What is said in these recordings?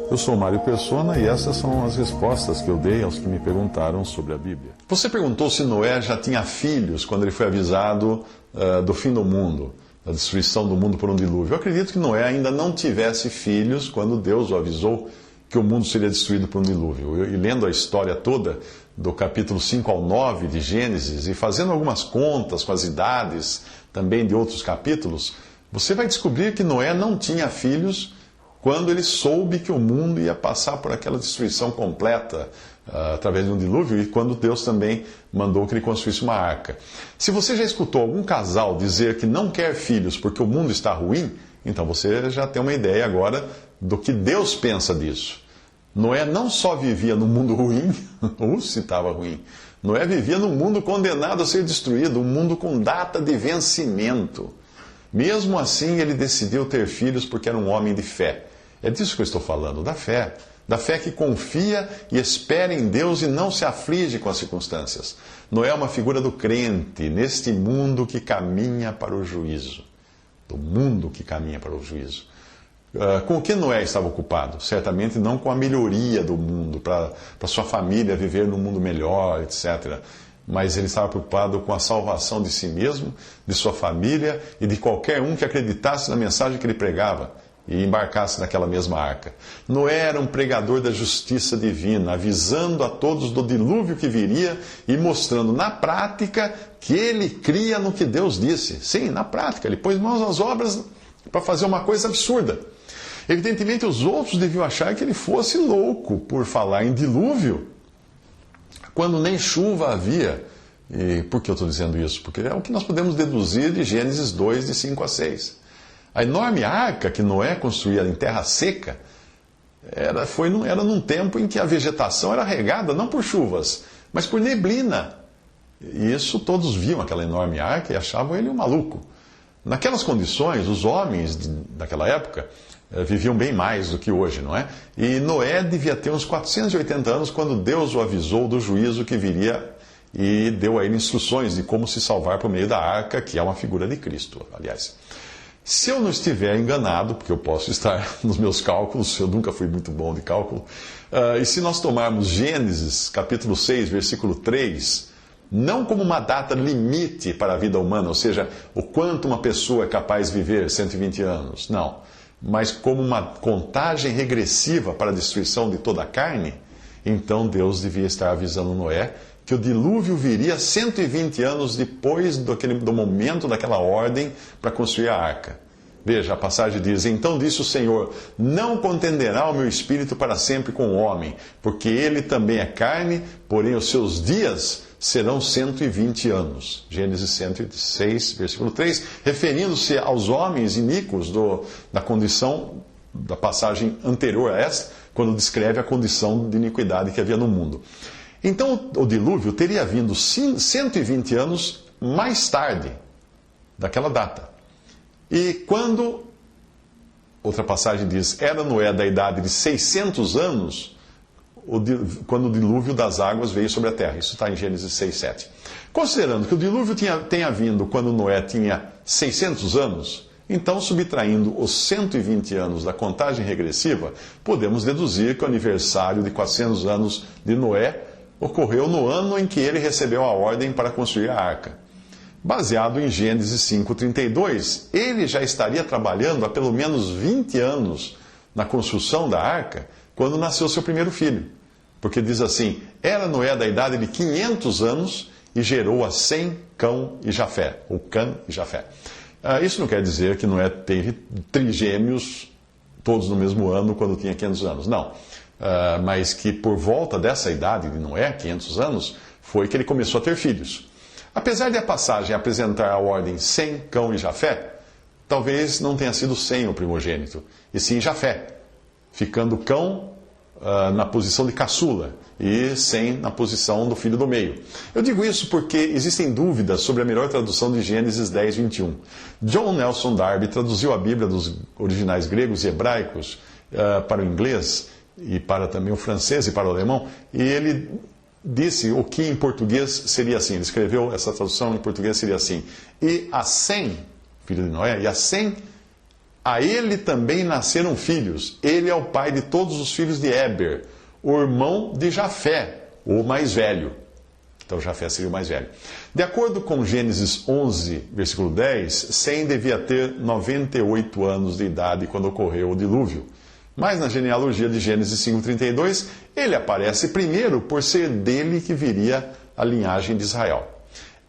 Eu sou Mário Persona e essas são as respostas que eu dei aos que me perguntaram sobre a Bíblia. Você perguntou se Noé já tinha filhos quando ele foi avisado do fim do mundo, da destruição do mundo por um dilúvio. Eu acredito que Noé ainda não tivesse filhos quando Deus o avisou que o mundo seria destruído por um dilúvio. E lendo a história toda, do capítulo 5 ao 9 de Gênesis, e fazendo algumas contas com as idades também de outros capítulos, você vai descobrir que Noé não tinha filhos quando ele soube que o mundo ia passar por aquela destruição completa através de um dilúvio, e quando Deus também mandou que ele construísse uma arca. Se você já escutou algum casal dizer que não quer filhos porque o mundo está ruim, então você já tem uma ideia agora do que Deus pensa disso. Noé não só vivia num mundo ruim, ou se estava ruim, Noé vivia num mundo condenado a ser destruído, um mundo com data de vencimento. Mesmo assim, ele decidiu ter filhos porque era um homem de fé. É disso que eu estou falando, da fé. Da fé que confia e espera em Deus e não se aflige com as circunstâncias. Noé é uma figura do crente neste mundo que caminha para o juízo. Do mundo que caminha para o juízo. Com o que Noé estava ocupado? Certamente não com a melhoria do mundo, para sua família viver num mundo melhor, etc. Mas ele estava preocupado com a salvação de si mesmo, de sua família e de qualquer um que acreditasse na mensagem que ele pregava e embarcasse naquela mesma arca. Noé era um pregador da justiça divina, avisando a todos do dilúvio que viria e mostrando na prática que ele cria no que Deus disse. Sim, na prática, ele pôs mãos às obras para fazer uma coisa absurda. Evidentemente, os outros deviam achar que ele fosse louco por falar em dilúvio, quando nem chuva havia. E por que eu estou dizendo isso? Porque é o que nós podemos deduzir de Gênesis 2, de 5 a 6. A enorme arca que Noé construía em terra seca era num tempo em que a vegetação era regada não por chuvas, mas por neblina. E isso todos viam, aquela enorme arca, e achavam ele um maluco. Naquelas condições, os homens daquela época viviam bem mais do que hoje, não é? E Noé devia ter uns 480 anos quando Deus o avisou do juízo que viria e deu a ele instruções de como se salvar por meio da arca, que é uma figura de Cristo, aliás. Se eu não estiver enganado, porque eu posso estar nos meus cálculos, eu nunca fui muito bom de cálculo, e se nós tomarmos Gênesis, capítulo 6, versículo 3, não como uma data limite para a vida humana, ou seja, o quanto uma pessoa é capaz de viver 120 anos, não, mas como uma contagem regressiva para a destruição de toda a carne, então Deus devia estar avisando Noé que o dilúvio viria 120 anos depois do momento daquela ordem para construir a arca. Veja, a passagem diz: Então disse o Senhor, não contenderá o meu espírito para sempre com o homem, porque ele também é carne, porém os seus dias serão 120 anos. Gênesis 106, versículo 3, referindo-se aos homens iníquos da condição da passagem anterior a esta, quando descreve a condição de iniquidade que havia no mundo. Então, o dilúvio teria vindo 120 anos mais tarde daquela data. E quando, outra passagem diz, era Noé da idade de 600 anos, quando o dilúvio das águas veio sobre a terra. Isso está em Gênesis 6, 7. Considerando que o dilúvio tenha vindo quando Noé tinha 600 anos, então, subtraindo os 120 anos da contagem regressiva, podemos deduzir que o aniversário de 400 anos de Noé ocorreu no ano em que ele recebeu a ordem para construir a arca. Baseado em Gênesis 5:32, ele já estaria trabalhando há pelo menos 20 anos na construção da arca, quando nasceu seu primeiro filho. Porque diz assim, era Noé da idade de 500 anos e gerou a Sem, Cão e Jafé, ou Cã e Jafé. Isso não quer dizer que Noé teve trigêmeos todos no mesmo ano, quando tinha 500 anos. Não. Mas que por volta dessa idade de Noé, 500 anos, foi que ele começou a ter filhos. Apesar de a passagem apresentar a ordem Sem, Cão e Jafé, talvez não tenha sido Sem o primogênito, e sim Jafé, ficando Cão na posição de caçula e Sem na posição do filho do meio. Eu digo isso porque existem dúvidas sobre a melhor tradução de Gênesis 10, 21. John Nelson Darby traduziu a Bíblia dos originais gregos e hebraicos para o inglês, e para também o francês e para o alemão, e ele disse o que em português seria assim. Ele escreveu essa tradução em português, seria assim: e a Sem, filho de Noé, e a Sem A ele também nasceram filhos. Ele é o pai de todos os filhos de Éber, o irmão de Jafé, o mais velho. Então Jafé seria o mais velho. De acordo com Gênesis 11, versículo 10, Sem devia ter 98 anos de idade quando ocorreu o dilúvio. Mas na genealogia de Gênesis 5,32, ele aparece primeiro por ser dele que viria a linhagem de Israel.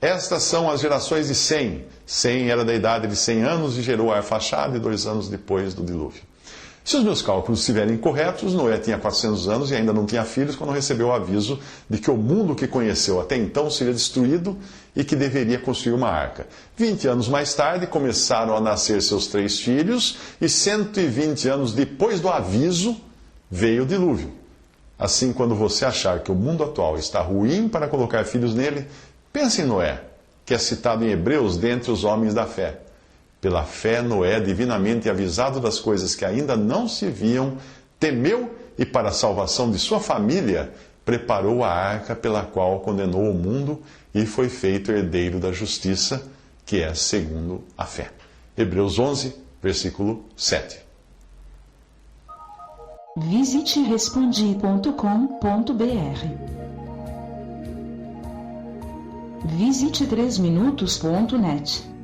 Estas são as gerações de Sem. Sem era da idade de 100 anos e gerou Arfaxade 2 anos depois do dilúvio. Se os meus cálculos estiverem corretos, Noé tinha 400 anos e ainda não tinha filhos quando recebeu o aviso de que o mundo que conheceu até então seria destruído e que deveria construir uma arca. 20 anos mais tarde, começaram a nascer seus 3 filhos e 120 anos depois do aviso, veio o dilúvio. Assim, quando você achar que o mundo atual está ruim para colocar filhos nele, pense em Noé, que é citado em Hebreus dentre os homens da fé. Pela fé, Noé, divinamente avisado das coisas que ainda não se viam, temeu e, para a salvação de sua família, preparou a arca pela qual condenou o mundo e foi feito herdeiro da justiça, que é segundo a fé. Hebreus 11, versículo 7. Visite respondi.com.br. Visite 3minutos.net.